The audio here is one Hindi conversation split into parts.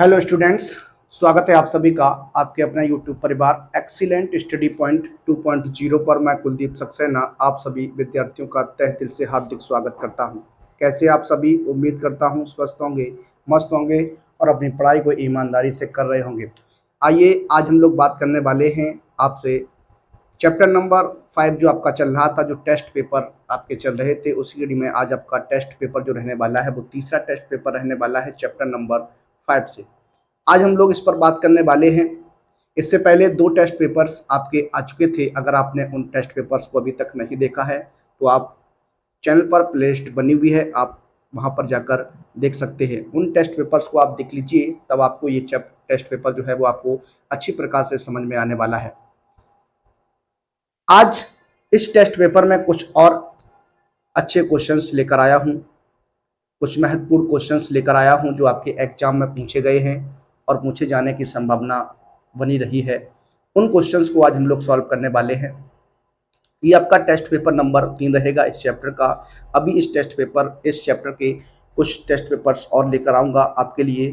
हेलो स्टूडेंट्स, स्वागत है आप सभी का आपके अपना यूट्यूब परिवार एक्सीलेंट स्टडी पॉइंट 2.0 पर। मैं कुलदीप सक्सेना आप सभी विद्यार्थियों का तहे दिल से हार्दिक स्वागत करता हूं। कैसे आप सभी? उम्मीद करता हूं स्वस्थ होंगे, मस्त होंगे और अपनी पढ़ाई को ईमानदारी से कर रहे होंगे। आइए आज हम लोग बात करने वाले हैं आपसे चैप्टर नंबर 5 जो आपका चल रहा था, जो टेस्ट पेपर आपके चल रहे थे उसी में आज आपका टेस्ट पेपर जो रहने वाला है वो तीसरा टेस्ट पेपर रहने वाला है चैप्टर नंबर 5 से। आज हम लोग इस पर बात करने वाले हैं। इससे पहले 2 टेस्ट पेपर्स आपके आ चुके थे। अगर आपने उन टेस्ट पेपर्स को अभी तक नहीं देखा है तो आप चैनल पर प्लेलिस्ट बनी हुई है, आप वहां पर जाकर देख सकते हैं। उन टेस्ट पेपर्स को आप देख लीजिए, तब आपको ये टेस्ट पेपर जो है वो आपको अच्छी प्रकार से समझ में आने वाला है। आज इस टेस्ट पेपर में कुछ और अच्छे क्वेश्चंस लेकर आया हूं, कुछ महत्वपूर्ण क्वेश्चंस लेकर आया हूं जो आपके एग्जाम में पूछे गए हैं और पूछे जाने की संभावना बनी रही है। उन क्वेश्चंस को आज हम लोग सॉल्व करने वाले हैं। ये आपका टेस्ट पेपर नंबर 3 रहेगा इस चैप्टर का। अभी इस चैप्टर के कुछ टेस्ट पेपर्स और लेकर आऊंगा आपके लिए।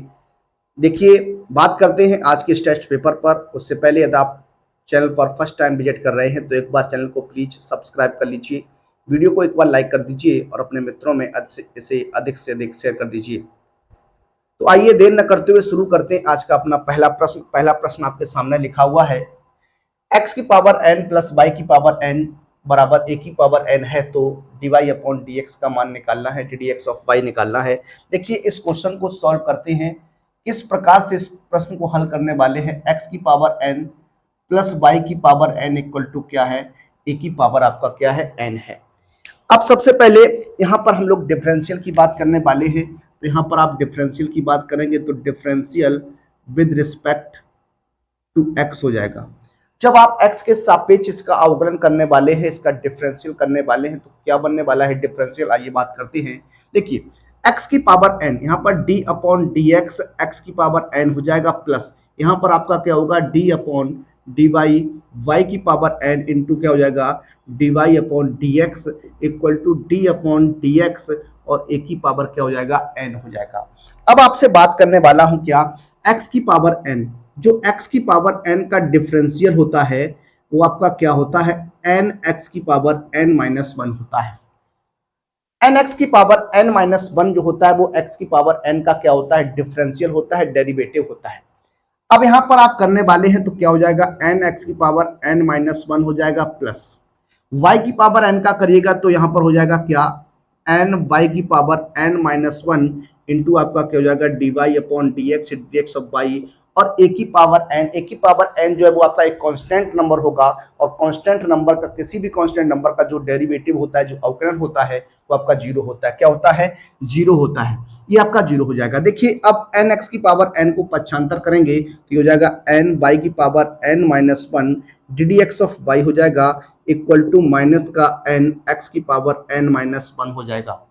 देखिए, बात करते हैं आज के इस टेस्ट पेपर पर। उससे पहले यदि आप चैनल पर फर्स्ट टाइम विजिट कर रहे हैं तो एक बार चैनल को प्लीज सब्सक्राइब कर लीजिए, वीडियो को एक बार लाइक कर दीजिए और अपने मित्रों में इसे अधिक से अधिक शेयर कर दीजिए। तो आइए देर न करते हुए शुरू करते हैं आज का अपना पहला प्रश्न। पहला प्रश्न आपके सामने लिखा हुआ है, x की पावर n प्लस y की पावर n बराबर a की पावर n है तो dy अपॉन dx का मान निकालना है, ddx ऑफ y निकालना है। देखिए, इस क्वेश्चन को सॉल्व करते हैं। किस प्रकार से इस प्रश्न को हल करने वाले हैं? x की पावर n प्लस y की पावर n इक्वल टू क्या है? a की पावर आपका क्या है? n है। अब सबसे पहले यहाँ पर हम लोग डिफरेंशियल की बात करने वाले हैं। तो यहाँ पर आप डिफरेंशियल की बात करेंगे तो differential with respect to x हो जाएगा। जब आप x के सापेक्ष इसका अवकलन करने वाले हैं, इसका डिफरेंशियल करने वाले हैं, तो क्या बनने वाला है डिफरेंशियल? आइए बात करते हैं। देखिए, x की पावर n, यहाँ पर d upon d x x की पावर n हो जाएगा, प्लस यहाँ पर आपका क्या होगा d upon d y y की पावर n इंटू क्या हो जाएगा d y upon d x equal to d upon d x और a की पावर क्या हो जाएगा? n हो जाएगा। अब आपसे बात करने वाला हूं क्या, x की पावर n, जो x की पावर n का डिफरेंशियल होता है वो आपका क्या होता है? n x की पावर n माइनस 1 होता है। n x की पावर n माइनस 1 जो होता है वो x की पावर n का क्या होता है? डिफरेंशियल होता है, डेरिवेटिव होता है। अब यहां पर आप करने वाले हैं तो क्या हो जाएगा? n x की पावर n माइनस 1 हो जाएगा, प्लस y की पावर n का करिएगा तो यहां पर हो जाएगा क्या? n y की पावर n माइनस 1 इंटू आपका क्या हो जाएगा? D y upon d x of y और a की पावर n जो है वो आपका एक कांस्टेंट नंबर होगा और कांस्टेंट नंबर का, किसी भी कांस्टेंट नंबर का जो डेरिवेटिव होता है, जो अवकलन होता है, वो आपका जीरो होता है। क्या होता है? जीरो होता है। ये आपका जीरो हो जाएगा। देखिए, अब एन एक्स की पावर एन को पक्षांतर करेंगे तो ये हो जाएगा एन वाई की power n minus 1 d D x of y हो जाएगा इक्वल टू माइनस का एन एक्स की पावर एन माइनस 1 हो जाएगा।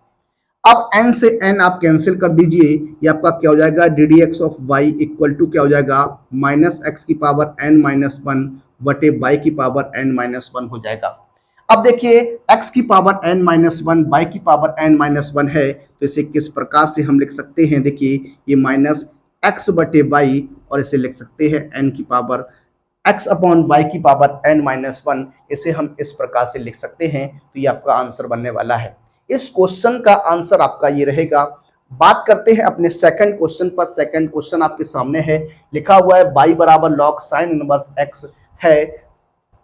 अब n से n आप कैंसिल कर दीजिए, ये आपका क्या हो जाएगा? D D x of y equal to क्या हो जाएगा? माइनस एक्स की पावर n माइनस 1 बटे वाई की पावर n माइनस 1 हो जाएगा। अब देखिए, x की पावर n माइनस 1 वाई की पावर n माइनस 1 है तो इसे किस प्रकार से हम लिख सकते हैं? देखिए, ये माइनस x बटे वाई और इसे लिख सकते हैं n की पावर x अपॉन वाई की पावर n माइनस 1। इसे हम इस प्रकार से लिख सकते हैं। तो ये आपका आंसर बनने वाला है। इस क्वेश्चन का आंसर आपका ये रहेगा। बात करते हैं अपने सेकंड क्वेश्चन पर। सेकंड क्वेश्चन आपके सामने है, लिखा हुआ है y बराबर log साइन इनवर्स x है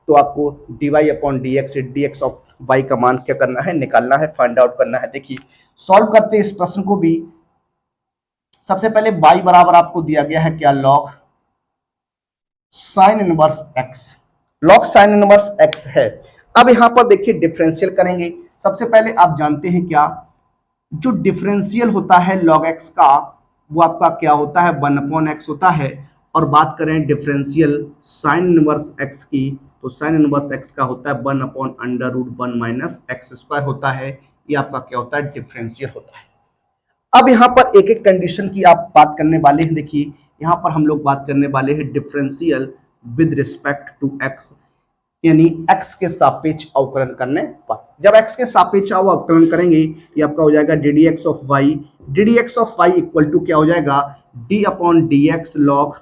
तो आपको dy upon d x of y का मान क्या करना है? निकालना है, फाइंड आउट करना है। देखिए, सॉल्व करते हैं इस प्रश्न को भी। सबसे पहले y बराबर आपको दिया गया है क्या? log sign inverse x, log sign inverse x है। अब यहां पर देखिए डिफरेंशियल करेंगे। सबसे पहले आप जानते हैं क्या, जो डिफरेंशियल होता है log x का वो आपका क्या होता है? 1 अपॉन x होता है। और बात करें डिफरेंशियल साइन इनवर्स x की तो साइन इनवर्स x का होता है 1 upon under root 1 minus x square होता है। ये आपका क्या होता है? डिफरेंशियल होता है। अब यहाँ पर एक एक कंडीशन की आप बात करने वाले हैं। देखिए, यहाँ पर हम लोग बात करने वाले हैं differential with respect to x, यानी x के सापेक्ष अवकलन करने पर। जब x के सापेक्ष अवकलन करेंगे ये आपका हो जाएगा d D x of y d D x of y equal to क्या हो जाएगा, d upon d x log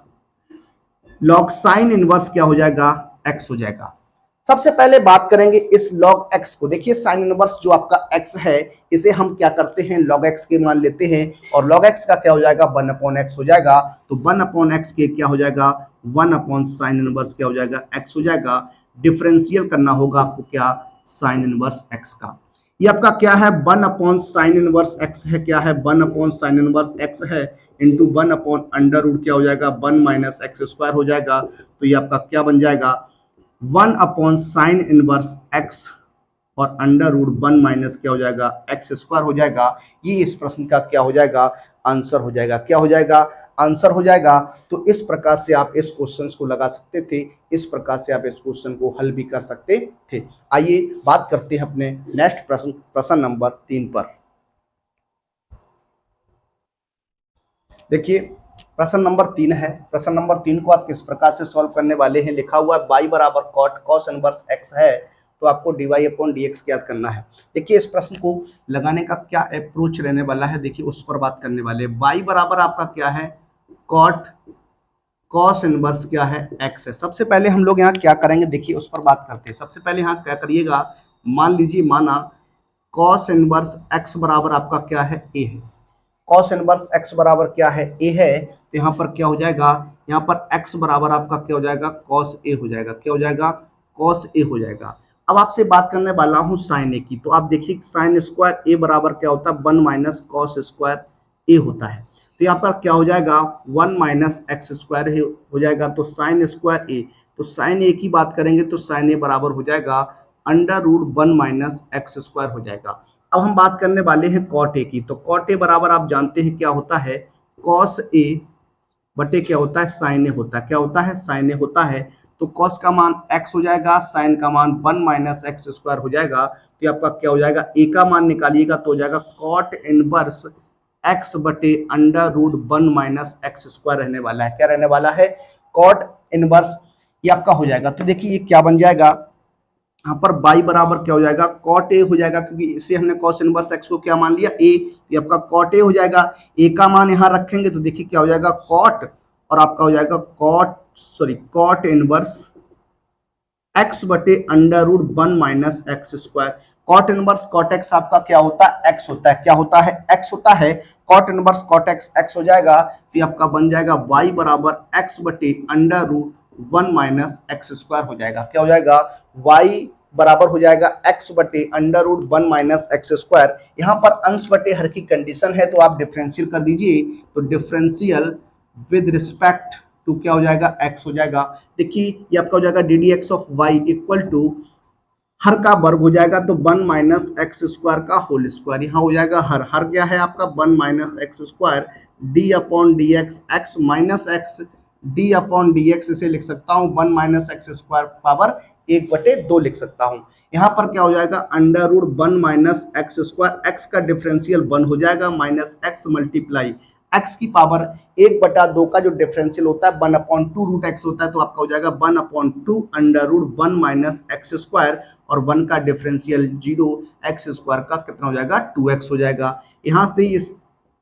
log sine inverse क्या हो जाएगा, एक्स हो जाएगा। सबसे पहले बात करेंगे इस log x को। देखिए साइन इनवर्स जो आपका x है, इसे हम क्या करते हैं, log x के मान लेते हैं और log x का क्या हो जाएगा, 1 अपॉन x हो जाएगा। तो 1 अपॉन x के क्या हो जाएगा, 1 अपॉन साइन इनवर्स क्या हो जाएगा, x हो जाएगा। डिफरेंशियल करना होगा आपको क्या, साइन इनवर्स x का। ये आपका क्या है, 1 अपॉन साइन इनवर्स x है, क्या है, 1 अपॉन साइन इनवर्स x है इंटू 1 अपॉन अंडर रूट क्या हो जाएगा, 1 माइनस एक्स स्क्वायर हो जाएगा। तो ये आपका क्या बन जाएगा, 1 अपॉन साइन इनवर्स एक्स और अंडर रूट 1 माइनस क्या हो जाएगा, एक्स स्क्वायर हो जाएगा। ये इस प्रश्न का क्या हो जाएगा, आंसर हो जाएगा। क्या हो जाएगा, आंसर हो जाएगा। तो इस प्रकार से आप इस क्वेश्चन को लगा सकते थे, इस प्रकार से आप इस क्वेश्चन को हल भी कर सकते थे। आइए बात करते हैं अपने नेक्स्ट प्रश्न, प्रश्न नंबर 3 पर। देखिए प्रश्न नंबर 3 है। प्रश्न नंबर 3 को आप किस प्रकार से सॉल्व करने वाले हैं, लिखा हुआ है y बराबर कॉट कॉस इनवर्स x है, तो आपको dy अपॉन dx याद करना है। देखिए इस प्रश्न को लगाने का क्या अप्रोच रहने वाला है, देखिए उस पर बात करने वाले हैं। y बराबर आपका क्या है, कॉट कॉस इनवर्स क्या है, x है। सबसे पहले हम लोग यहाँ क्या करेंगे, देखिए उस पर बात करते हैं। सबसे पहले यहाँ क्या करिएगा, मान लीजिए माना कॉस इनवर्स x बराबर आपका क्या है, a है। कॉस इनवर्स x बराबर क्या है, a है। तो यहाँ पर क्या हो जाएगा, यहाँ पर x बराबर आपका क्या हो जाएगा, कॉस a हो जाएगा। क्या हो जाएगा, कॉस a हो जाएगा। अब आपसे बात करने वाला हूँ साइन a की। तो आप देखिए साइन स्क्वायर a बराबर क्या होता है, 1 माइनस कॉस स्क्वायर a होता है। तो यहाँ पर क्या हो जाएगा, 1 माइनस एक्स स्क्वायर हो जाएगा। तो साइन स्क्वायर a, तो साइन a की बात करेंगे तो साइन a बराबर हो जाएगा under root 1 minus x square हो जाएगा। अब हम बात करने वाले हैं कॉट ए की। तो कॉट ए बराबर आप जानते हैं क्या होता है, कॉस ए बटे क्या होता है, साइन ए होता है। क्या होता है, साइन ए होता है। तो कॉस का मान x हो जाएगा, साइन का मान 1 माइनस एक्स स्क्वायर हो जाएगा। तो आपका क्या हो जाएगा, ए का मान निकालिएगा तो हो जाएगा कॉट इनवर्स x बटे under root 1 minus x square रहने वाला है। क्या रहने वाला है, कॉट इनवर्स, ये आपका हो जाएगा। तो देखिए ये क्या बन जाएगा, यहाँ पर y बराबर क्या हो जाएगा, कॉट ए हो जाएगा, क्योंकि इसे हमने कॉस इनवर्स x को क्या मान लिया, a। ये आपका कॉट ए हो जाएगा। a का मान यहाँ रखेंगे तो देखिए क्या हो जाएगा, कॉट, और आपका हो जाएगा कॉट इनवर्स x बटे under root 1 minus x square. Cot inverse cot x आपका क्या होता है, x होता है। क्या होता है, x होता है। Cot inverse cot x x हो जाएगा। तो आपका बन जाएगा y बराबर x बटे under root 1 minus x square हो जाएगा। क्या हो जाएगा, y बराबर हो जाएगा x बटे under root 1 minus x square. यहाँ पर अंश बटे हर की कंडीशन है तो आप डिफरेंशियल कर दीजिए। तो डिफरेंशियल विद रिस्पेक्ट टू क्या हो जाएगा, x हो जाएगा। देखिए ये आपका हो जाएगा d D x of y equal to हर का वर्ग हो जाएगा तो 1 माइनस एक्स स्क्वायर का होल स्क्वायर। यहाँ हो जाएगा हर, हर क्या है आपका 1 minus x square d upon d x, x minus x d upon d x, इसे लिख सकता हूँ 1 माइनस एक्स स्क्वायर पावर 1/2 लिख सकता हूँ। यहाँ पर क्या हो जाएगा, under root 1 minus x square, x का डिफरेंशियल 1 हो जाएगा माइनस एक्स मल्टीप्लाई एक्स की पावर 1/2 का जो डिफरेंशियल होता है 1/2 रूट एक्स होता है। तो आपका हो जाएगा 1/2 under root 1 minus x square, और 1 का डिफरेंशियल 0, एक्स स्क्वायर का कितना हो जाएगा, 2x हो जाएगा। यहाँ से इस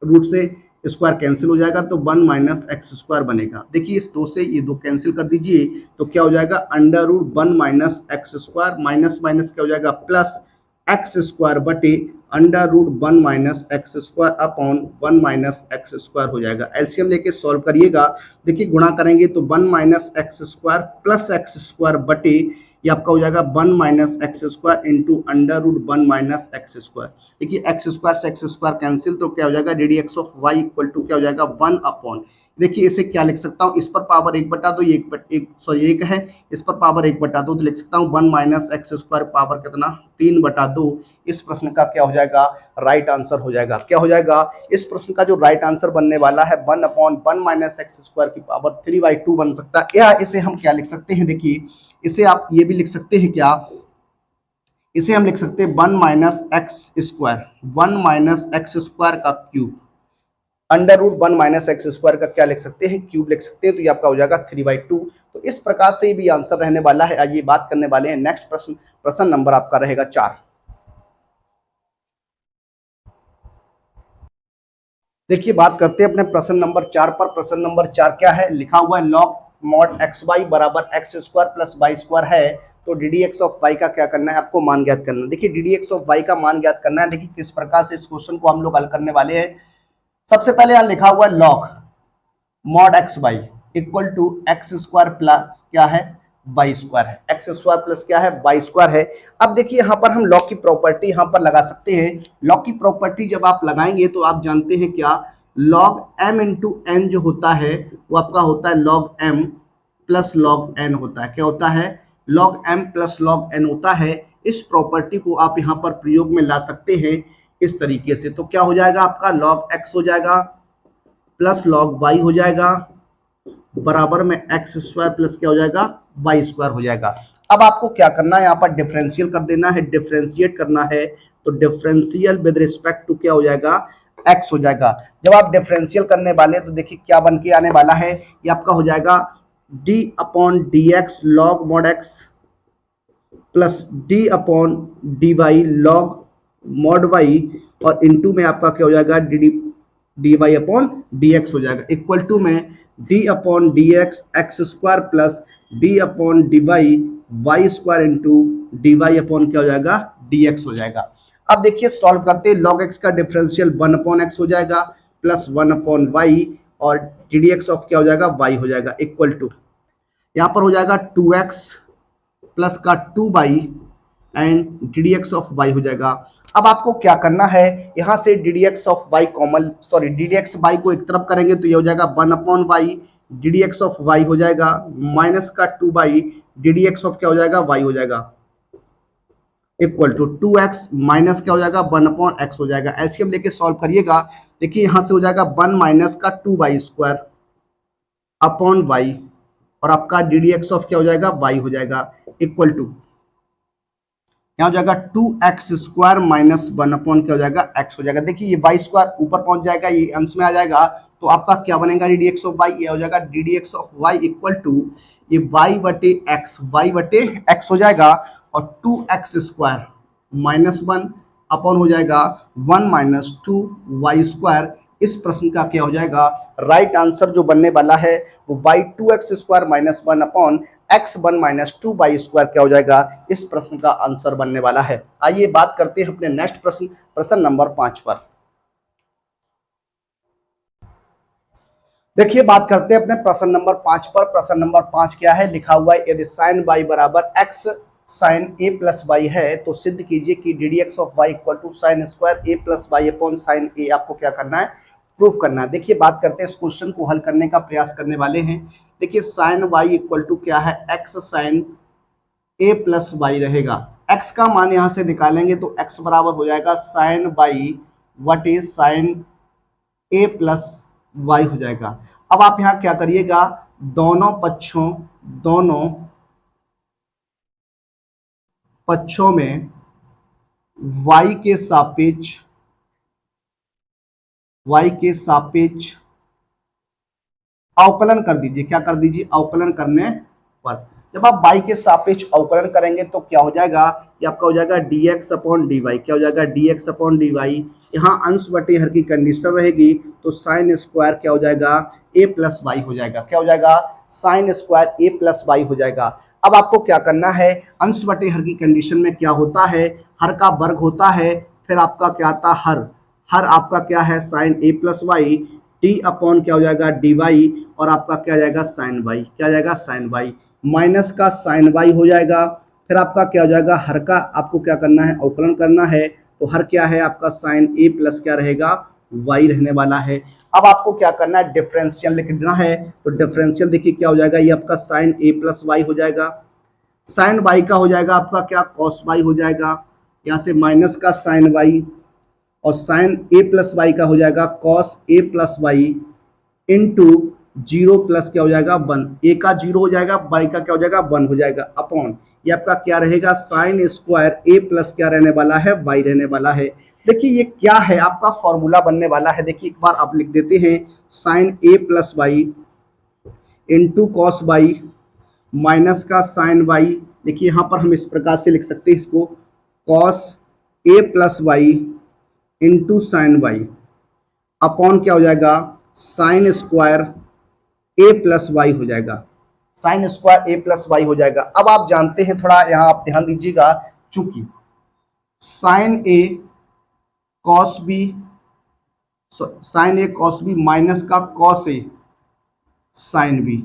रूट से स्क्वायर कैंसिल हो जाएगा तो 1 माइनस एक्स स्क्वायर बनेगा। देखिए इस 2 से ये 2 कैंसिल कर दीजिए तो क्या हो जाएगा, under root 1 minus x square minus minus क्या हो जाएगा, प्लस एक्स स्क्वायर बटे under root 1 minus x square upon 1 minus x square हो जाएगा। एलसीएम लेके सॉल्व करिएगा। देखिए गुणा करेंगे तो 1 minus x square plus x square बटे ये आपका हो जाएगा 1 minus x square into under root 1 minus x square. देखिए एक्स स्क्वायर से एक्स स्क्वायर कैंसिल तो क्या हो जाएगा, d D x of y equal to क्या हो जाएगा, 1 अपॉन, देखिए इसे क्या लिख सकता हूँ, इस पर पावर 1/2 1 है, इस पर पावर 1/2 तो लिख सकता हूँ 1 माइनस एक्स स्क्वायर पावर कितना, 3/2। इस प्रश्न का क्या हो जाएगा, राइट आंसर हो जाएगा। क्या हो जाएगा, इस प्रश्न का जो राइट आंसर बनने वाला है 1/1 माइनस एक्स स्क्वायर की पावर 3/2 बन सकता है। या इसे हम क्या लिख सकते हैं, देखिए इसे आप ये भी लिख सकते हैं, क्या इसे हम लिख सकते हैं 1 minus x square, 1 minus x square का cube, under root 1 minus x square का क्या लिख सकते हैं, क्यूब लिख सकते हैं। तो ये आपका हो जाएगा 3/2। तो इस प्रकार से भी आंसर रहने वाला है। आइए बात करने वाले हैं नेक्स्ट प्रश्न, प्रश्न नंबर आपका रहेगा 4। देखिए बात करते हैं अपने प्रश्न नंबर 4 पर। प्रश्न नंबर 4 क्या है, लिखा हुआ है लॉग मॉड एक्स वाई बराबर x square plus y square है, तो d D x of y का क्या करना है, आपको मान ज्ञात करना है। देखिए d D x of y का मान ज्ञात करना है। देखिए किस प्रकार से इस क्वेश्चन को हम लोग हल करने वाले हैं। सबसे पहले यहाँ लिखा हुआ है log mod x y equal to x square plus क्या है, वाई स्क्वायर है। एक्स स्क्वायर प्लस क्या है, वाई स्क्वायर है। अब देखिए यहाँ पर हम लॉग की प्रॉपर्टी यहाँ पर लगा सकते हैं। लॉग की प्रॉपर्टी जब आप लगाएंगे तो आप जानते हैं क्या, लॉग एम इंटू एन जो होता है वो आपका होता है log m plus log n होता है। क्या होता है, log m plus log n होता है। इस प्रॉपर्टी को आप यहाँ पर प्रयोग में ला सकते हैं इस तरीके से। तो क्या हो जाएगा, आपका लॉग एक्स हो जाएगा प्लस लॉग वाई हो जाएगा बराबर में एक्स स्क्वायर प्लस क्या हो जाएगा, वाई स्क्वायर हो जाएगा। अब आपको क्या करना है, यहाँ पर डिफरेंशियल कर देना है, डिफरेंशिएट करना है। तो डिफरेंशियल विद रिस्पेक्ट टू क्या हो जाएगा, एक्स हो जाएगा। जब आप डिफरेंशियल करने वाले तो देखिए क्या बन के आने वाला है, ये आपका हो जाएगा d upon d x log mod x plus d upon d y log mod y, और इनटू में आपका क्या हो जाएगा d y upon d x हो जाएगा, इक्वल टू में d upon d x x square plus d upon d y y square into d y upon क्या हो जाएगा, डी एक्स हो जाएगा। अब देखिए सॉल्व करते हैं, लॉग एक्स का डिफरेंशियल 1 अपॉन एक्स हो जाएगा प्लस 1 अपॉन वाई, और डी डी एक्स ऑफ क्या हो जाएगा, वाई हो जाएगा, इक्वल टू यहाँ पर हो जाएगा 2x प्लस का 2y and d D x of y हो जाएगा। अब आपको क्या करना है, यहां से डी डी एक्स ऑफ वाई common, sorry d D x y को एक तरफ करेंगे तो ये हो जाएगा 1 upon y, d D x of y हो जाएगा माइनस का 2y, D D x of क्या हो जाएगा, वाई हो जाएगा, इक्वल टू 2x माइनस क्या हो जाएगा, 1 अपॉन एक्स हो जाएगा। एलसीएम लेके सॉल्व करिएगा। देखिए यहां से हो जाएगा 1 माइनस का 2y स्क्वायर अपॉन वाई, और आपका डी डी एक्स ऑफ क्या हो जाएगा, वाई हो जाएगा, इक्वल टू यहाँ हो जाएगा 2x स्क्वायर माइनस 1 अपॉन क्या हो जाएगा, x हो जाएगा। देखिए ये वाई स्क्वायर ऊपर पहुंच जाएगा, ये अंश में आ जाएगा, तो आपका क्या बनेगा, d D x of y, ये हो जाएगा d D x of y equal to ये वाई बटे एक्स हो जाएगा, और 2x स्क्वायर माइनस 1 अपॉन हो जाएगा 1 माइनस 2y स्क्वायर। इस प्रश्न का क्या हो जाएगा, राइट आंसर जो बनने वाला है वो by 2x square minus 1 upon x1 minus 2y square क्या हो जाएगा, इस प्रश्न का आंसर बनने वाला है। आइए बात करते हैं अपने नेक्स्ट प्रश्न, प्रश्न नंबर 5 पर। देखिए बात करते हैं अपने प्रश्न नंबर 5 पर। प्रश्न नंबर 5 क्या है, लिखा हुआ है यदि साइन y बराबर x sine a plus y है तो सिद्ध कीजिए कि d D x of y equal to sine square a plus y upon sine a। आपको क्या करना है, प्रूफ करना है। देखिए बात करते हैं, इस क्वेश्चन को हल करने का प्रयास करने वाले हैं। देखिए साइन y इक्वल टू क्या है, x sine a plus y रहेगा। x का मान यहां से निकालेंगे तो x बराबर हो जाएगा sine y what is sine a plus y हो जाएगा। अब आप यहां क्या करिएगा, दोनों पक्षों में y के सापेक्ष अवकलन कर दीजिए। क्या कर दीजिए, अवकलन करने पर जब आप y के सापेक्ष अवकलन करेंगे तो क्या हो जाएगा, ये आपका हो जाएगा dx अपॉन dy। क्या हो जाएगा, dx अपॉन dy। यहाँ अंश बटे हर की कंडीशन रहेगी तो साइन स्क्वायर क्या हो जाएगा, a प्लस वाई हो जाएगा। क्या हो जाएगा, sine square a plus y हो जाएगा। अब आपको क्या करना है, अंश बटे हर की कंडीशन में क्या होता है, हर का वर्ग होता है, फिर आपका क्या आता है, हर आपका क्या है sine a plus y, t upon क्या हो जाएगा डी वाई, और आपका क्या जाएगा साइन वाई, क्या जाएगा साइन वाई, माइनस का साइन वाई हो जाएगा। फिर आपका क्या हो जाएगा, हर का आपको क्या करना है, अवकलन करना है, तो हर क्या है आपका साइन ए प्लस क्या रहेगा, वाई रहने वाला है। अब आपको क्या करना है, डिफरेंशियल लिखना है, तो डिफरेंशियल देखिए क्या हो जाएगा, ये आपका साइन ए प्लस वाई हो जाएगा, साइन वाई का हो जाएगा आपका क्या कॉस वाई हो जाएगा, यहाँ से माइनस का साइन वाई, और साइन ए प्लस वाई का हो जाएगा cos a plus y into 0 plus क्या हो जाएगा 1, ए का 0 हो जाएगा, वाई का क्या हो जाएगा 1 हो जाएगा, अपॉन ये आपका क्या रहेगा साइन स्क्वायर ए प्लस क्या रहने वाला है, वाई रहने वाला है। देखिए ये क्या है, आपका फॉर्मूला बनने वाला है। देखिए एक बार आप लिख देते हैं, sine a plus y into cos y minus का साइन वाई। देखिए यहाँ पर हम इस प्रकार से लिख सकते हैं इसको, cos a plus y into sine y upon क्या हो जाएगा, sine square a plus y हो जाएगा, sine square a plus y हो जाएगा। अब आप जानते हैं, थोड़ा यहां आप ध्यान दीजिएगा, चूंकि sign a cos b, sine a cos b minus का कॉस ए साइन बी,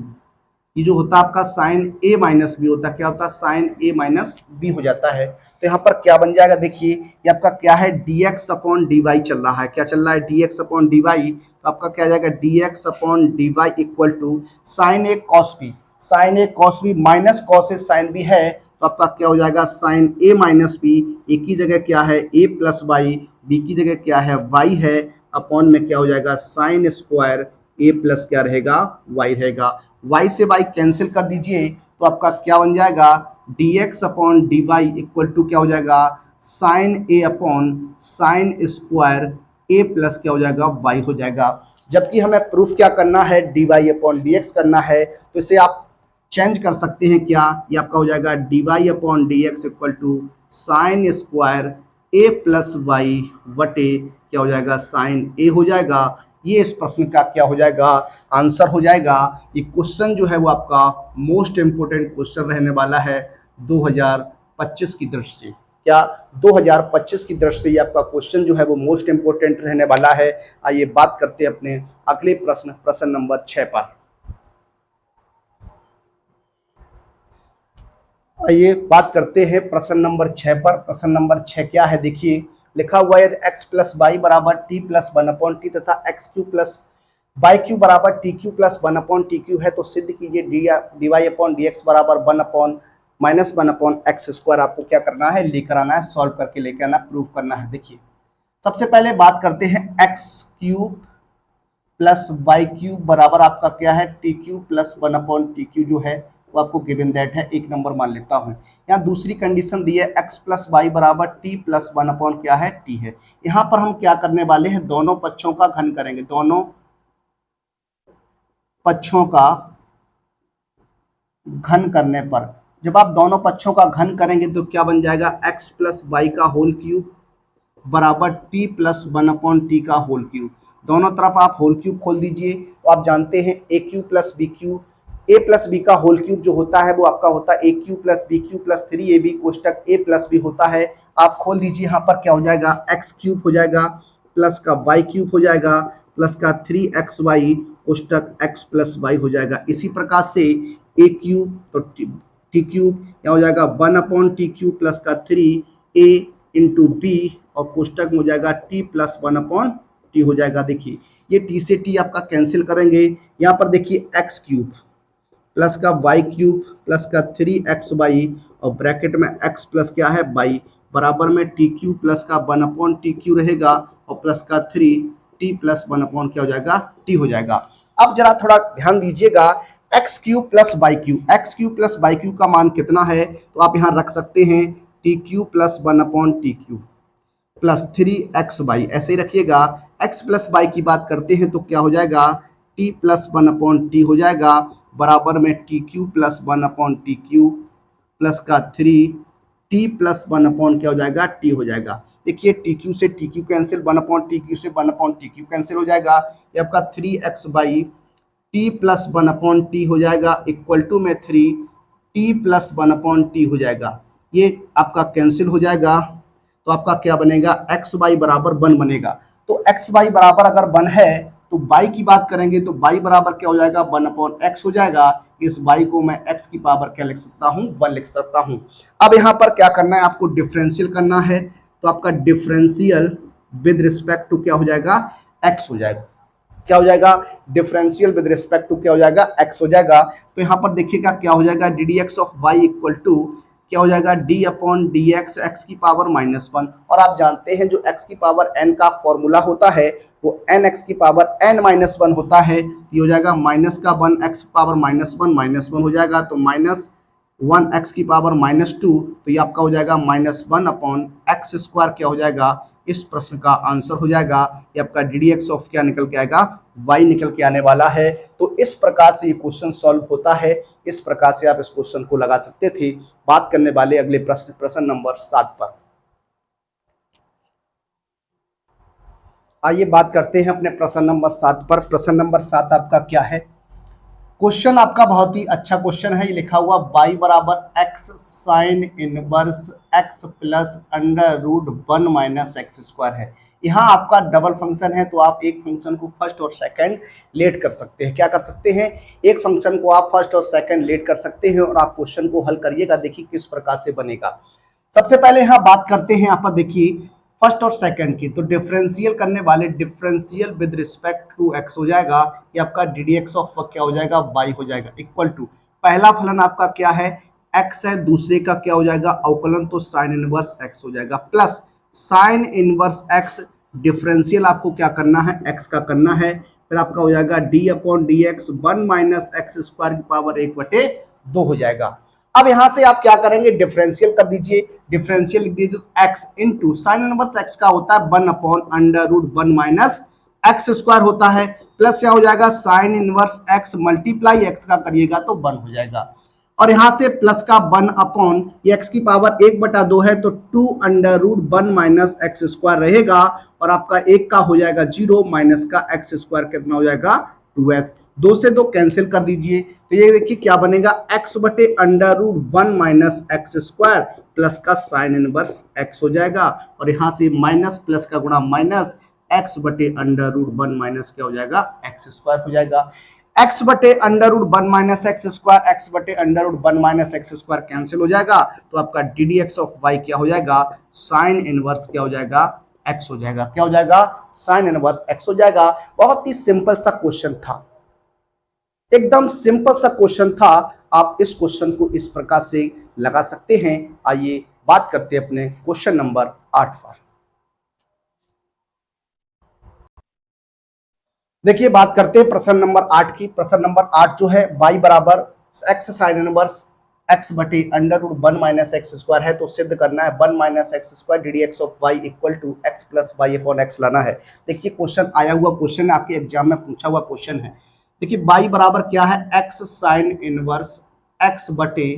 ये जो होता है आपका साइन ए माइनस बी होता है, क्या होता है, साइन ए माइनस बी हो जाता है। तो यहाँ पर क्या बन जाएगा, देखिए ये आपका क्या है, dx अपॉन डी वाई चल रहा है, क्या चल रहा है, dx अपॉन डी वाई। तो आपका क्या आ जाएगा, dx upon d y equal to sine a cos b, sine a cos b minus cos a sine b है, तो आपका क्या हो जाएगा, sine a minus b, a की जगह क्या है ए प्लस वाई, बी की जगह क्या है वाई है, अपॉन में क्या हो जाएगा साइन स्क्वायर ए प्लस क्या रहेगा वाई रहेगा। y से y कैंसिल कर दीजिए, तो आपका क्या बन जाएगा, dx upon d y equal to क्या हो जाएगा, sine a upon sine square a plus क्या हो जाएगा y हो जाएगा। जबकि हमें प्रूफ क्या करना है, d y upon d x करना है, तो इसे आप चेंज कर सकते हैं, क्या, ये आपका हो जाएगा d y upon d x equal to sine square a plus y वटे क्या हो जाएगा साइन ए हो जाएगा। ये इस प्रश्न का क्या हो जाएगा, आंसर हो जाएगा। ये क्वेश्चन जो है वो आपका मोस्ट इंपोर्टेंट क्वेश्चन रहने वाला है 2025 की दृष्टि से, क्या 2025 की दृष्टि से ये आपका क्वेश्चन जो है वो मोस्ट इंपोर्टेंट रहने वाला है। आइए बात करते हैं अपने अगले प्रश्न, प्रश्न नंबर 6 पर। आइए बात करते हैं प्रश्न नंबर 6 पर। प्रश्न नंबर 6 क्या है, देखिए लिखा हुआ है x प्लस वाई बराबर t plus one upon t तथा x cube plus y cube बराबर t cube plus one upon t cube है, तो सिद्ध कीजिए d y upon d x बराबर one upon minus one upon x square. आपको क्या करना है, लेकर आना है, सॉल्व करके लेकर आना, प्रूफ करना है। देखिए सबसे पहले बात करते हैं x cube plus y cube बराबर आपका क्या है t cube plus one upon t cube जो है वो आपको गिवन दैट है, एक नंबर मान लेता हूं। यहाँ दूसरी कंडीशन दी है x प्लस वाई बराबर टी प्लस वन अपॉन क्या है टी है। यहाँ पर हम क्या करने वाले हैं, दोनों पक्षों का घन करेंगे, दोनों पक्षों का घन करने पर, जब आप दोनों पक्षों का घन करेंगे तो क्या बन जाएगा, x प्लस वाई का होल क्यूब बराबर t plus one upon T का होल क्यूब। दोनों तरफ आप होल क्यूब खोल दीजिए, तो आप जानते हैं a cube plus b cube, a plus b का होल क्यूब जो होता है वो आपका होता है a cube plus three a b कोष्टक ए प्लस बी होता है। आप खोल दीजिए, यहाँ पर क्या हो जाएगा, एक्स क्यूब हो जाएगा प्लस का वाई क्यूब हो जाएगा प्लस का 3xy कोष्टक एक्स प्लस वाई हो जाएगा। इसी प्रकार से ए क्यूब तो टी क्यूब क्या हो जाएगा, one upon T cube plus का 3a इंटू बी और कोष्टक में हो जाएगा T plus one upon t हो जाएगा। देखिए ये टी से टी आपका कैंसिल करेंगे, यहाँ पर देखिए एक्स क्यूब प्लस का वाई क्यूब प्लस का 3xy और ब्रैकेट में x प्लस क्या है वाई बराबर में टी क्यू प्लस का वन अपॉन टी क्यू रहेगा और प्लस का 3t प्लस वन अपॉन क्या हो जाएगा टी हो जाएगा। अब जरा थोड़ा ध्यान दीजिएगा, x cube plus y cube का मान कितना है, तो आप यहाँ रख सकते हैं T cube plus one upon t cube plus 3xy, ऐसे ही रखिएगा। x प्लस वाई की बात करते हैं तो क्या हो जाएगा, t plus one upon t हो जाएगा बराबर में T cube plus one upon t cube plus का 3t प्लस वन अपॉन क्या हो जाएगा टी हो जाएगा। देखिए टी क्यू से t q cancel, one upon t q से one upon t q cancel हो जाएगा, ये आपका 3xy t plus one upon t हो जाएगा इक्वल टू में 3t plus one upon t हो जाएगा। ये आपका कैंसिल हो जाएगा, तो आपका क्या बनेगा, एक्स वाई बराबर वन बनेगा। तो एक्स वाई बराबर अगर वन है तो y की बात करेंगे तो y बराबर क्या हो जाएगा, वन अपॉन एक्स हो जाएगा। इस y को मैं x की पावर क्या लिख सकता हूँ, वन लिख सकता हूँ। अब यहाँ पर क्या करना है, आपको डिफरेंशियल करना है, तो आपका डिफरेंशियल विद रिस्पेक्ट टू क्या हो जाएगा, x हो जाएगा। क्या हो जाएगा, डिफरेंशियल विद रिस्पेक्ट टू क्या हो जाएगा, x हो जाएगा। तो यहाँ पर देखिएगा क्या हो जाएगा, d D x of y equal to क्या हो जाएगा, d upon d x x की पावर माइनस वन। और आप जानते हैं जो x की पावर n का फॉर्मूला होता है वो एन एक्स की पावर n माइनस वन होता है। ये हो जाएगा माइनस का one x power minus one हो जाएगा, तो माइनस वन एक्स की पावर माइनस टू, तो ये आपका हो जाएगा minus one upon x square क्या हो जाएगा, इस प्रश्न का आंसर हो जाएगा। ये आपका डी डी एक्स ऑफ क्या निकल के आएगा, y निकल के आने वाला है। तो इस प्रकार से ये क्वेश्चन सॉल्व होता है, इस प्रकार से आप इस क्वेश्चन को लगा सकते थे। बात करने वाले अगले प्रश्न, प्रश्न नंबर 7 पर। आइए बात करते हैं अपने प्रश्न नंबर 7 पर। प्रश्न नंबर 7 आपका क्या है? क्वेश्चन आपका बहुत ही अच्छा क्वेश्चन है। ये लिखा हुआ y बराबर x sine inverse x plus under root 1 minus x square है। यहाँ आपका डबल फंक्शन है, तो आप एक फंक्शन को फर्स्ट और सेकंड लेट कर सकते हैं। क्या कर सकते हैं? एक फंक्शन को आप फर्स्ट और सेकंड लेट कर सकते हैं और आप क्वेश्चन को हल करिएगा। देखिए किस प्रकार से बनेगा। सबसे पहले यहाँ बात करते हैं, यहाँ पर देखिए फर्स्ट और सेकंड की, तो डिफरेंशियल करने वाले differential with respect to x हो जाएगा। ये आपका डी डी एक्स ऑफ क्या हो जाएगा? वाई हो जाएगा, इक्वल टू पहला फलन आपका क्या है? एक्स है, दूसरे का क्या हो जाएगा? अवकलन, तो साइन इनवर्स एक्स हो जाएगा, plus sign inverse x differential आपको क्या करना है? एक्स का करना है। फिर आपका हो जाएगा d upon d x 1 minus x square की पावर 1/2 हो जाएगा। अब यहां से आप क्या करेंगे? डिफरेंशियल कर दीजिए। डिफरेंशियल लिख दीजिए x into sine inverse x का होता है 1 upon under root 1 minus x square होता है, प्लस क्या हो जाएगा? Sine inverse x multiply x का करिएगा तो 1 हो जाएगा। और यहां से प्लस का 1 अपॉन एक्स की पावर 1/2 है, तो 2 under root 1 minus x square रहेगा और आपका एक का हो जाएगा 0 माइनस का एक्स स्क्वायर कितना हो जाएगा? 2x। 2 से 2 कैंसिल कर दीजिए, तो ये देखिए क्या बनेगा? x बटे under root 1 minus x square plus का साइन इनवर्स x हो जाएगा। और यहां से माइनस प्लस का गुणा माइनस x बटे अंडर रूट 1 माइनस क्या हो जाएगा? एक्स स्क्वायर हो जाएगा। x बटे under root 1 minus x square, x बटे under root 1 minus x square cancel हो जाएगा, तो आपका d D x of y क्या हो जाएगा? साइन इनवर्स क्या हो जाएगा? x हो जाएगा। क्या हो जाएगा? साइन इनवर्स x हो जाएगा। बहुत ही सिंपल सा क्वेश्चन था, एकदम सिंपल सा क्वेश्चन था। आप इस क्वेश्चन को इस प्रकार से लगा सकते हैं। आइए बात करते हैं अपने क्वेश्चन नंबर 8 पर। देखिए बात करते हैं प्रश्न नंबर 8 की। प्रश्न नंबर 8 जो है y बराबर एक्स साइन इनवर्स एक्स बटे under root 1 minus x square है, तो सिद्ध करना है 1 minus x square d D x of y equal to x plus y upon x लाना है। देखिए क्वेश्चन आया हुआ क्वेश्चन है, आपके एग्जाम में पूछा हुआ क्वेश्चन है। देखिए y बराबर क्या है? एक्स साइन इनवर्स एक्स बटे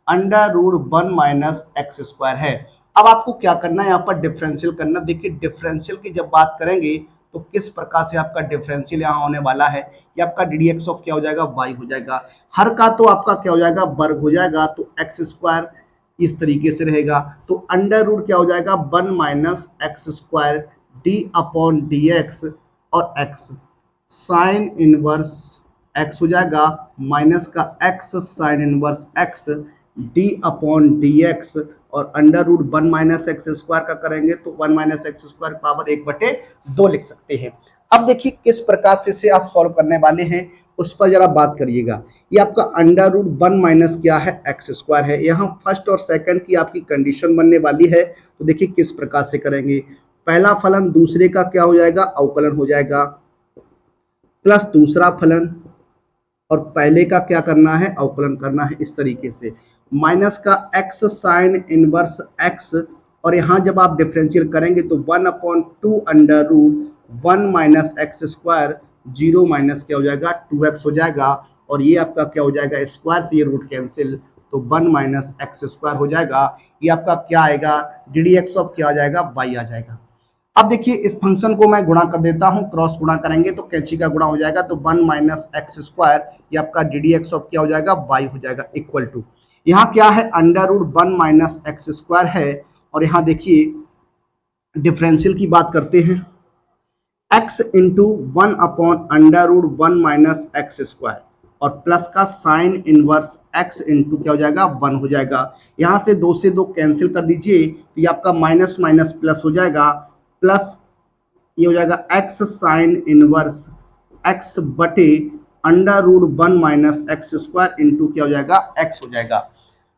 under root 1 minus x square है। अब आपको क्या करना है? यहाँ पर डिफरेंशियल करना। देखिए डिफरेंशियल की जब बात करेंगे तो किस प्रकार से आपका डिफरेंशियल यहाँ होने वाला है? ये आपका डी डी एक्स ऑफ क्या हो जाएगा? वाई हो जाएगा। हर का तो आपका क्या हो जाएगा? वर्ग हो जाएगा, तो एक्स स्क्वायर इस तरीके से रहेगा, तो अंडर रूट क्या हो जाएगा? 1 minus x square d upon d x और एक्स साइन इनवर्स एक्स हो जाएगा माइनस का x sine inverse x d upon d x और under root 1 minus x square का करेंगे तो 1 माइनस एक्स स्क्वायर पावर 1/2 लिख सकते हैं। अब देखिए किस प्रकार से आप सॉल्व करने वाले हैं उस पर जरा बात करिएगा। ये आपका अंडर रूट 1 माइनस क्या है? एक्स स्क्वायर है। यहाँ फर्स्ट और सेकंड की आपकी कंडीशन बनने वाली है, तो देखिए किस प्रकार से करेंगे। पहला फलन दूसरे का क्या हो जाएगा? अवकलन हो जाएगा, प्लस दूसरा फलन और पहले का क्या करना है? अवकलन करना है, इस तरीके से माइनस का एक्स साइन इनवर्स एक्स और यहाँ जब आप डिफरेंशियल करेंगे तो 1/2 under root 1 minus x square 0 minus क्या हो जाएगा? 2x हो जाएगा और ये आपका क्या हो जाएगा? स्क्वायर से ये रूट कैंसिल, तो 1 माइनस एक्स स्क्वायर हो जाएगा। ये आपका क्या आएगा? डी डी एक्स ऑफ क्या आ जाएगा? y आ जाएगा। अब देखिए इस फंक्शन को मैं गुणा कर देता हूं, क्रॉस गुणा करेंगे तो कैंची का गुणा हो जाएगा, तो 1 माइनस एक्स स्क्वायर ये आपका डी डी एक्स ऑफ क्या हो जाएगा? y हो जाएगा, इक्वल टू यहाँ क्या है? Under root 1 minus x square है और यहाँ देखिए डिफरेंशियल की बात करते हैं, x into 1 upon under root 1 minus x square और प्लस का साइन इनवर्स x इंटू क्या हो जाएगा? 1 हो जाएगा। यहाँ से 2 से 2 कैंसिल कर दीजिए, तो ये आपका माइनस माइनस प्लस हो जाएगा, प्लस ये हो जाएगा x साइन इनवर्स x बटे under root 1 minus x square into क्या हो जाएगा? x हो जाएगा।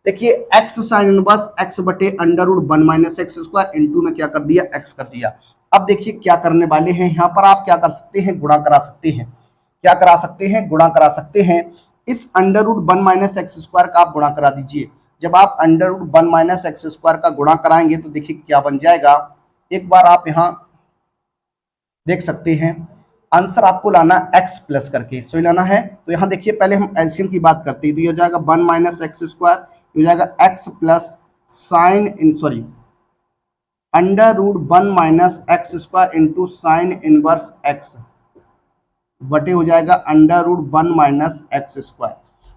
देखिए x साइन इनवर्स x बटे under root 1 minus x square into में क्या कर दिया? x कर दिया। अब देखिए क्या करने वाले हैं, यहाँ पर आप क्या कर सकते हैं? गुणा करा सकते हैं। क्या करा सकते हैं? गुणा करा सकते हैं। इस under root 1 minus x square का आप गुणा करा दीजिए। जब आप under root 1 minus x square का गुणा कराएंगे तो देखिए क्या बन जाएगा, एक बार आप यहाँ देख सकते हैं। आंसर आपको लाना x प्लस करके, सो लाना है। तो यहाँ देखिए पहले हम एलसीएम की बात करते हैं, तो ये हो जाएगा 1 माइनस एक्स स्क्वायर, ये हो जाएगा x plus sine in sorry under root 1 minus x square into sine inverse x बटे हो जाएगा under root 1 minus x square,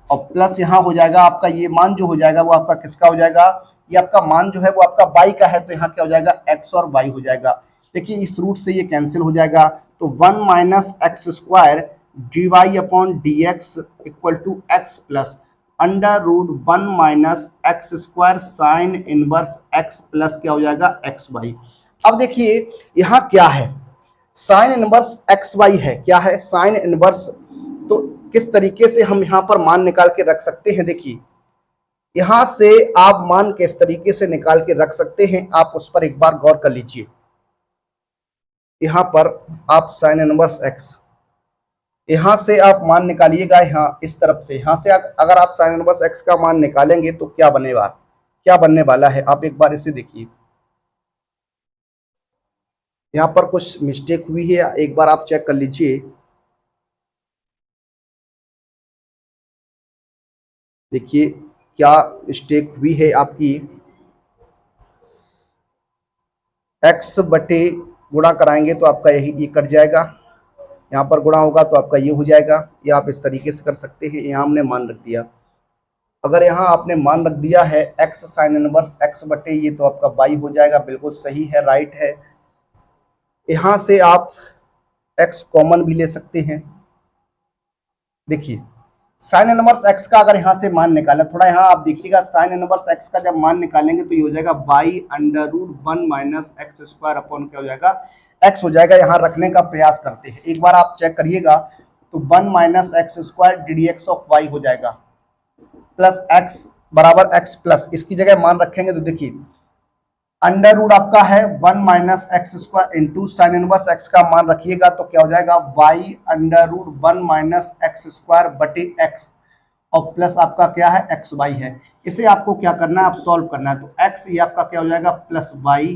और प्लस यहाँ हो जाएगा आपका ये मान जो हो जाएगा वो आपका किसका हो जाएगा, ये आपका मान जो है वो आपका y का है, तो यहाँ क्या हो जाएगा x और y हो जाएगा। देखिए इस रूट से ये कैंसिल हो जाएगा, तो 1 minus x square d y upon d x equal to x plus under root 1 minus x square sine inverse x plus क्या हो जाएगा एक्स वाई। अब देखिए यहाँ क्या है, साइन इनवर्स एक्स वाई है, क्या है साइन इनवर्स, तो किस तरीके से हम यहाँ पर मान निकाल के रख सकते हैं, देखिए यहां से आप मान किस तरीके से निकाल के रख सकते हैं, आप उस पर एक बार गौर कर लीजिए। यहां पर आप साइन इनवर्स एक्स, यहां से आप मान निकालिएगा, यहाँ इस तरफ से, यहां से अगर आप साइन इनवर्स एक्स का मान निकालेंगे तो क्या बनने वाला है, आप एक बार इसे देखिए। यहाँ पर कुछ मिस्टेक हुई है, एक बार आप चेक कर लीजिए। देखिए क्या मिस्टेक हुई है आपकी, x बटे गुणा कराएंगे तो आपका यही ये कट जाएगा, यहाँ पर गुणा होगा तो आपका ये हो जाएगा, ये आप इस तरीके से कर सकते हैं। यहाँ हमने मान रख दिया, अगर यहाँ आपने मान रख दिया है x साइन इनवर्स x बटे ये, तो आपका y हो जाएगा, बिल्कुल सही है, राइट है। यहाँ से आप x कॉमन भी ले सकते हैं। देखिए साइन इनवर्स x का अगर यहाँ से मान निकाला, थोड़ा यहाँ आप देखिएगा, साइन इनवर्स x का जब मान निकालेंगे तो ये हो जाएगा y under root 1 minus x square upon क्या हो जाएगा x हो जाएगा। यहाँ रखने का प्रयास करते हैं, एक बार आप चेक करिएगा, तो 1 minus x square d D x of y हो जाएगा, प्लस x बराबर x प्लस, इसकी जगह मान रखेंगे तो देखिए अंडर रूट आपका है 1 minus x square into sine inverse x का मान रखिएगा तो क्या हो जाएगा y under root 1 minus x square बटे x, और प्लस आपका क्या है एक्स वाई है। इसे आपको क्या करना है, आप सॉल्व करना है, तो x ये आपका क्या हो जाएगा प्लस y,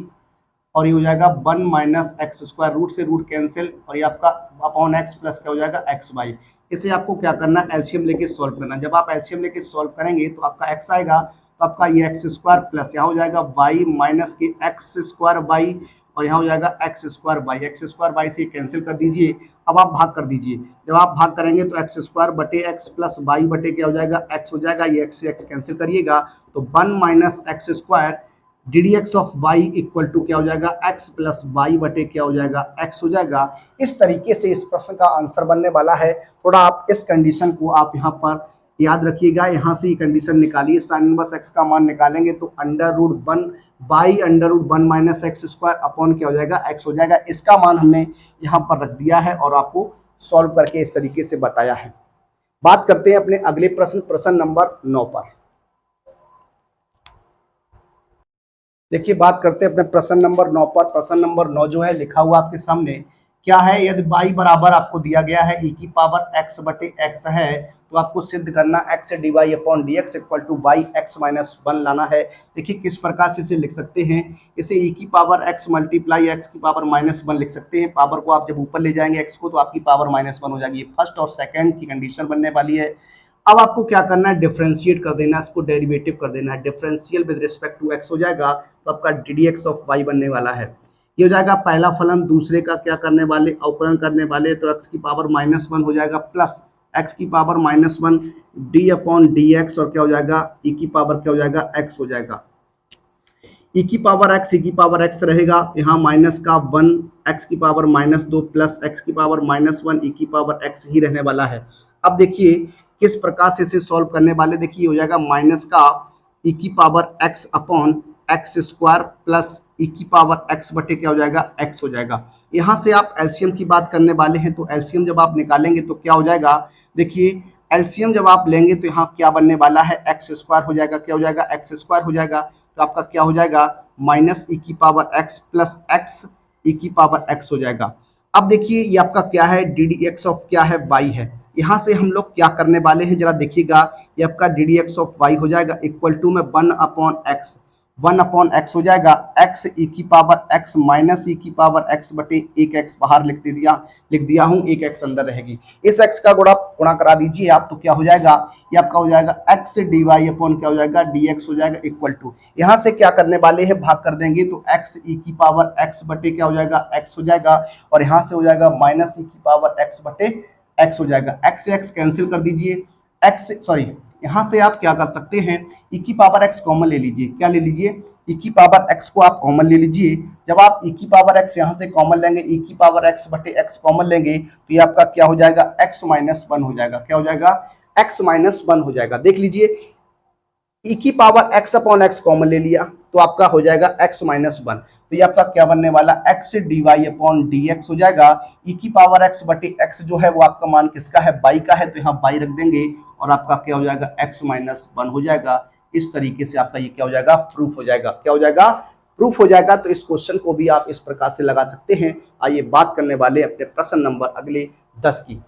और ये हो जाएगा 1 माइनस एक्स स्क्वायर, रूट से रूट कैंसिल, और ये आपका अपॉन x प्लस क्या हो जाएगा एक्स वाई। इसे आपको क्या करना है, एलसीएम लेके सॉल्व करना। जब आप एलसीएम लेके सॉल्व करेंगे तो आपका x आएगा, तो आपका ये एक्स स्क्वायर प्लस यहाँ हो जाएगा y माइनस के एक्स स्क्वायर वाई, और यहाँ हो जाएगा x square y, x square y से कैंसिल कर दीजिए। अब आप भाग कर दीजिए, जब आप भाग करेंगे तो एक्स स्क्वायर बटे एक्स प्लस वाई बटे क्या हो जाएगा एक्स हो जाएगा, ये एक्स से एक्स कैंसिल करिएगा, तो 1 minus x square d D x of y equal to क्या हो जाएगा एक्स प्लस वाई बटे क्या हो जाएगा एक्स हो जाएगा। इस तरीके से इस प्रश्न का आंसर बनने वाला है। थोड़ा आप इस कंडीशन को आप यहाँ पर याद रखिएगा, यहाँ से ये कंडीशन निकालिए, साइन इनवर्स एक्स का मान निकालेंगे तो under root 1 by under root 1 minus x square upon क्या हो जाएगा एक्स हो जाएगा। इसका मान हमने यहाँ पर रख दिया है और आपको सॉल्व करके इस तरीके से बताया है। बात करते हैं अपने अगले प्रश्न नंबर 9 पर। देखिए बात करते हैं अपने प्रश्न नंबर 9 पर। प्रश्न नंबर 9 जो है लिखा हुआ आपके सामने क्या है, यदि y बराबर आपको दिया गया है e की पावर x बटे x है, तो आपको सिद्ध करना x d y upon d x equal to y x minus 1 लाना है। देखिए किस प्रकार से इसे लिख सकते हैं, इसे e की पावर x मल्टीप्लाई x की पावर -1 लिख सकते हैं। पावर को आप जब ऊपर ले जाएंगे x को तो आपकी पावर -1 हो जाएगी। फर्स्ट और सेकंड की कंडीशन बनने वाली है। अब आपको क्या करना है, डिफरेंशिएट कर देना है, इसको डेरिवेटिव कर देना है। Differential with respect to x हो जाएगा, तो आपका d D x of y बनने वाला है। ये हो जाएगा पहला फलन, दूसरे का क्या करने वाले अवकलन करने वाले, तो x की पावर -1 हो जाएगा प्लस x की power -1 D upon d x, और क्या हो जाएगा e की पावर क्या हो जाएगा x हो जाएगा। e की पावर x रहेगा, यहाँ माइनस का 1 x की पावर -2 प्लस x की पावर -1 e की पावर x ही रहने वाला है। अब देखिए किस प्रकार से इसे सॉल्व करने वाले, देखिए हो जाएगा माइनस का e की power x upon x square plus e की पावर x बटे क्या हो जाएगा x हो जाएगा। यहाँ से आप एलसीएम की बात करने वाले हैं, तो एलसीएम जब आप निकालेंगे तो क्या हो जाएगा, देखिए एलसीएम जब आप लेंगे तो यहाँ क्या बनने वाला है एक्स स्क्वायर हो जाएगा, क्या हो जाएगा एक्स स्क्वायर हो जाएगा, तो आपका क्या हो जाएगा माइनस e की power x plus x e की पावर x हो जाएगा। अब देखिए ये आपका क्या है, डी डी एक्स ऑफ क्या है y है। यहाँ से हम लोग क्या करने वाले हैं जरा देखिएगा, ये आपका d D x of y हो जाएगा इक्वल टू में 1 अपॉन एक्स। 1 अपॉन एक्स हो जाएगा, एक्स ई की पावर एक्स माइनस ई की पावर एक्स बटे एक एक्स बाहर लिख दिया हूं, एक एक्स अंदर रहेगी। इस एक्स का गुणा करा दीजिए आप, तो क्या हो जाएगा, ये आपका हो जाएगा एक्स डी वाई अपॉन क्या हो जाएगा, डी एक्स हो जाएगा इक्वल टू, यहां से क्या करने वाले हैं, भाग कर देंगे तो एक्स ई की पावर एक्स बटे क्या हो जाएगा, एक्स हो जाएगा, और यहां से हो जाएगा माइनस ई की पावर एक्स बटे एक्स हो जाएगा, एक्स से एक्स कैंसिल कर दीजिए, एक्स सॉरी यहां से आप क्या कर सकते हैं, ई की पावर एक्स कॉमन ले लीजिए, क्या ले लीजिए, ई की पावर एक्स को आप कॉमन ले लीजिए। जब आप ई की पावर एक्स यहां से कॉमन लेंगे, ई की पावर एक्स बटे एक्स कॉमन लेंगे, तो ये आपका क्या हो जाएगा, एक्स माइनस वन हो जाएगा, क्या हो जाएगा, एक्स माइनस वन हो जाएगा। देख लीजिए, ई की power x upon x common ले लिया तो आपका हो जाएगा एक्स माइनस वन, तो ये आपका क्या बनने वाला, x d y upon d x हो जाएगा। ई की पावर एक्स बटे एक्स जो है वो आपका मान किसका है, बाई का है, तो यहाँ बाई रख देंगे और आपका क्या हो जाएगा, एक्स माइनस वन हो जाएगा। इस तरीके से आपका ये क्या हो जाएगा, प्रूफ हो जाएगा, क्या हो जाएगा, प्रूफ हो जाएगा। तो इस क्वेश्चन को भी आप इस प्रकार से लगा सकते हैं। आइए बात करने वाले अपने प्रश्न नंबर अगले 10 की।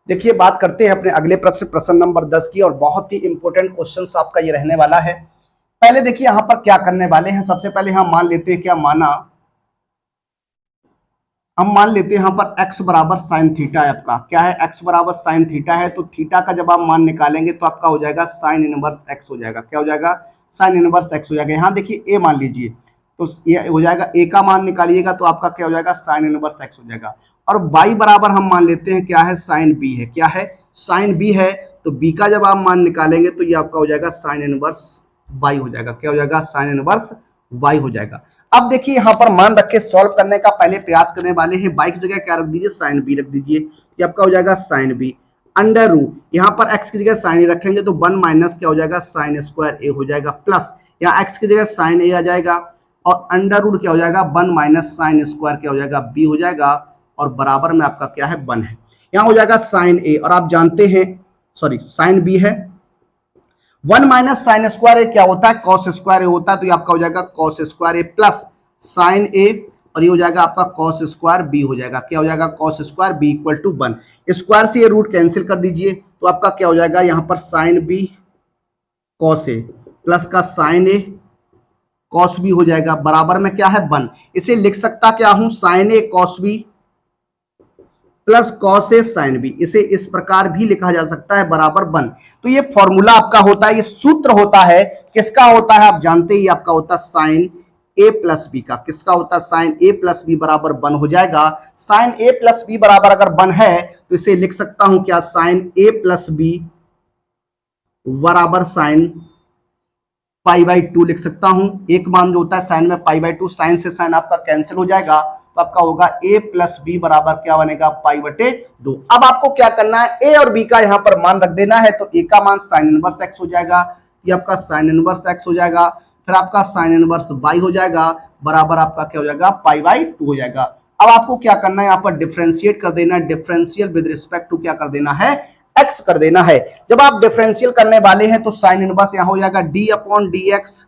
देखिए बात करते हैं अपने अगले प्रश्न नंबर 10 की, और बहुत ही इंपॉर्टेंट क्वेश्चन आपका ये रहने वाला है। पहले देखिए यहां पर क्या करने वाले हैं, सबसे पहले हम मान लेते हैं, क्या माना, हम मान लेते हैं यहां पर x बराबर साइन थीटा है, आपका क्या है, x बराबर साइन थीटा है, तो थीटा का जब आप मान निकालेंगे तो आपका हो जाएगा साइन इनवर्स x हो जाएगा, क्या हो जाएगा, साइन इनवर्स x हो जाएगा। यहाँ देखिए a मान लीजिए, तो ये हो जाएगा, a का मान निकालिएगा तो आपका क्या हो जाएगा, साइन इनवर्स x हो जाएगा। और y बराबर हम मान लेते हैं क्या है, साइन b है, क्या है, साइन b है, तो b का जब आप मान निकालेंगे तो ये आपका हो जाएगा साइन इनवर्स y हो जाएगा, क्या हो जाएगा, साइन इनवर्स y हो जाएगा। अब देखिए यहां पर मान रखे सॉल्व करने का पहले प्रयास करने वाले हैं, बाई की जगह क्या रख दीजिए, साइन बी रख दीजिए, ये आपका हो जाएगा साइन बी अंडर रूट, यहाँ पर x की जगह साइन ए रखेंगे तो 1 माइनस क्या हो जाएगा, साइन स्क्वायर ए हो जाएगा, प्लस यहाँ x की जगह साइन ए आ जाएगा और अंडर रूट क्या हो जाएगा, 1 माइनस साइन स्क्वायर क्या हो जाएगा, बी हो जाएगा, और बराबर में आपका क्या है, 1 है। यहाँ हो जाएगा साइन ए, और आप जानते हैं सॉरी साइन बी है, 1 माइनस साइन स्क्वायर ए क्या होता है, कॉस स्क्वायर ए होता है, तो ये आपका हो जाएगा cos square a plus sign ए, और ये हो जाएगा आपका कॉस स्क्वायर बी हो जाएगा, क्या हो जाएगा, cos square b equal to 1। Square से ये रूट कैंसिल कर दीजिए तो आपका क्या हो जाएगा, यहां पर sine B cos a plus का साइन ए कॉस बी हो जाएगा, बराबर में क्या है, 1। इसे लिख सकता क्या हूं, sign a cos B plus cos a sine B, इसे इस प्रकार भी लिखा जा सकता है, बराबर 1। तो ये फॉर्मूला आपका होता है, ये सूत्र होता है, किसका होता है आप जानते ही, आपका होता है साइन ए प्लस बी का, किसका होता है, साइन ए प्लस बी बराबर 1 हो जाएगा। साइन ए प्लस बी बराबर अगर 1 है तो इसे लिख सकता हूं क्या, साइन ए प्लस बी बराबर साइन पाई बाई 2 लिख सकता हूं। एक मान जो होता है साइन में पाई बाई 2, साइन से साइन आपका कैंसिल हो जाएगा, तो आपका होगा a प्लस बी बराबर क्या बनेगा, पाई बटे 2। अब आपको क्या करना है, a और b का यहां पर मान रख देना है, तो a का मान साइन इनवर्स x हो जाएगा, ये आपका साइन इनवर्स x हो जाएगा, फिर आपका साइन इनवर्स y हो जाएगा, बराबर आपका क्या हो जाएगा, पाई बाई 2 हो जाएगा। अब आपको क्या करना है, यहाँ पर डिफरेंशिएट कर देना है, डिफरेंशियल विद रिस्पेक्ट टू क्या कर देना है, x कर देना है। जब आप डिफरेंशियल करने वाले हैं तो साइन इनवर्स यहां हो जाएगा d upon d x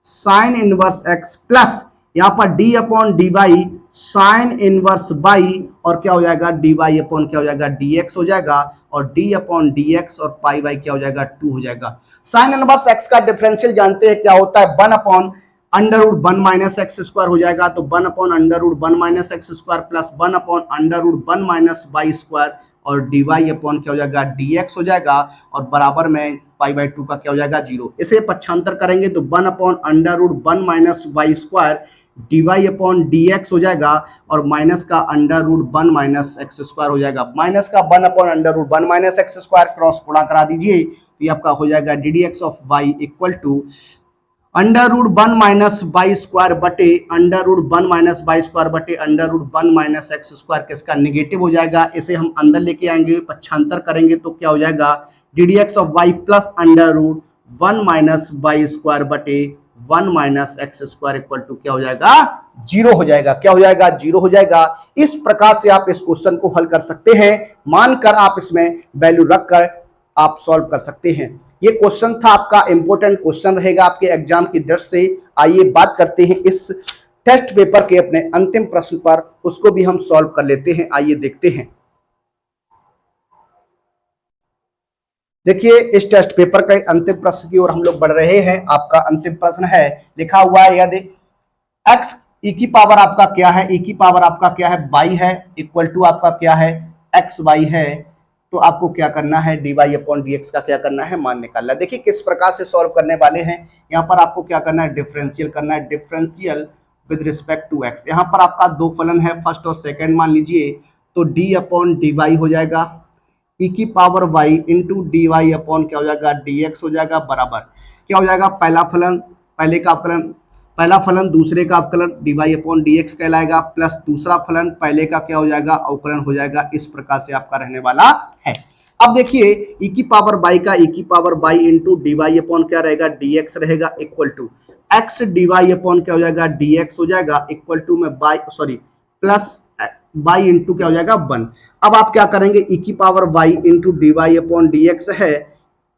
sine inverse x plus यहां पर d upon d y sine inverse y, और क्या हो जाएगा, डी वाई अपॉन क्या हो जाएगा, dx हो जाएगा, और d अपॉन dx और पाई बाई क्या हो जाएगा, 2 हो जाएगा। साइन इनवर्स x का डिफरेंशियल जानते हैं क्या होता है, 1 upon under root 1 minus x square हो जाएगा, तो 1 upon under root 1 minus x square plus 1 upon under root 1 minus y square, और डी वाई अपॉन क्या हो जाएगा, dx हो जाएगा, और बराबर में पाई बाई 2 का क्या हो जाएगा, 0। इसे पक्षांतर करेंगे तो 1 upon under root 1 minus y square d y upon d x हो जाएगा, और माइनस का under root 1 minus x square हो जाएगा, माइनस का 1 upon under root 1 minus x square cross गुणा करा दीजिए, तो ये आपका हो जाएगा d D x of y equal to under root 1 minus y square बटे under root 1 minus y square बटे under root 1 minus x square, किसका निगेटिव हो जाएगा, इसे हम अंदर लेके आएंगे, पक्षांतर करेंगे तो क्या हो जाएगा, d D x of y plus under root 1 minus y square बटे 1 minus x square equal to क्या हो जाएगा, 0 हो जाएगा, क्या हो जाएगा, 0 हो जाएगा। इस प्रकार से आप इस क्वेश्चन को हल कर सकते हैं, मानकर आप इसमें वैल्यू रखकर आप सॉल्व कर सकते हैं। ये क्वेश्चन था आपका, इंपॉर्टेंट क्वेश्चन रहेगा आपके एग्जाम की दृष्टि से। आइए बात करते हैं इस टेस्ट पेपर के अपने अंतिम प्रश्न पर, उसको भी हम सॉल्व कर लेते हैं। आइए देखते हैं। देखिए इस टेस्ट पेपर के अंतिम प्रश्न की ओर हम लोग बढ़ रहे हैं। आपका अंतिम प्रश्न है, लिखा हुआ है यदि x e की पावर आपका क्या है, e की पावर आपका क्या है y है, इक्वल टू आपका क्या है एक्स वाई है, तो आपको क्या करना है dy अपॉन dx का क्या करना है मान निकालना है। देखिए किस प्रकार से सॉल्व करने वाले हैं। यहाँ पर आपको क्या करना है डिफरेंशियल करना है, differential with respect to x। यहाँ पर आपका दो फलन है फर्स्ट और सेकंड मान लीजिए, तो d अपॉन डी हो जाएगा e की power y into d y upon क्या हो जाएगा dx हो जाएगा, बराबर क्या हो जाएगा पहला फलन पहले का अवकलन, पहला फलन दूसरे का अवकलन d y upon d x कहलाएगा, प्लस दूसरा फलन पहले का क्या हो जाएगा अवकलन हो जाएगा। इस प्रकार से आपका रहने वाला है। अब देखिए e की पावर y का e की power y into d y upon क्या रहेगा dx रहेगा, equal to x d y upon क्या हो जाएगा dx हो जाएगा, इक्वल टू में y sorry plus y into क्या हो जाएगा 1। अब आप क्या करेंगे e की power y into d y upon d x है,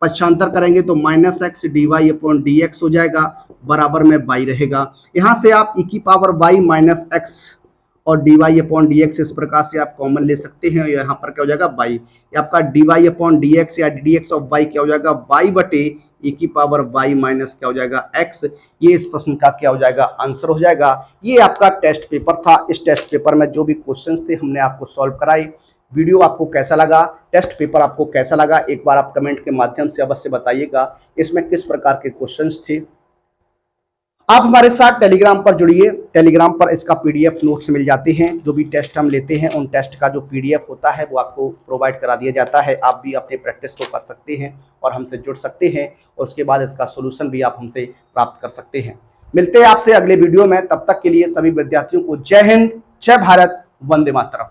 पक्षांतर करेंगे तो minus x d y upon d x हो जाएगा, बराबर में y रहेगा। यहाँ से आप e की पावर y माइनस एक्स और d y upon d x इस प्रकार से आप कॉमन ले सकते हैं। यहाँ पर क्या हो जाएगा y, आपका d y upon d x या डी एक्स ऑफ y क्या हो जाएगा y बटे e की पावर y माइनस क्या हो जाएगा x। ये इस प्रश्न का क्या हो जाएगा आंसर हो जाएगा। ये आपका टेस्ट पेपर था। इस टेस्ट पेपर में जो भी क्वेश्चंस थे हमने आपको सॉल्व कराई। वीडियो आपको कैसा लगा, टेस्ट पेपर आपको कैसा लगा, एक बार आप कमेंट के माध्यम से अवश्य बताइएगा। इसमें किस प्रकार के क्वेश्चंस थे। आप हमारे साथ टेलीग्राम पर जुड़िए। टेलीग्राम पर इसका पीडीएफ नोट्स मिल जाते हैं। जो भी टेस्ट हम लेते हैं उन टेस्ट का जो पीडीएफ होता है वो आपको प्रोवाइड करा दिया जाता है। आप भी अपने प्रैक्टिस को कर सकते हैं और हमसे जुड़ सकते हैं, और उसके बाद इसका सोल्यूशन भी आप हमसे प्राप्त कर सकते हैं। मिलते हैं आपसे अगले वीडियो में। तब तक के लिए सभी विद्यार्थियों को जय हिंद, जय भारत, वंदे मातरम।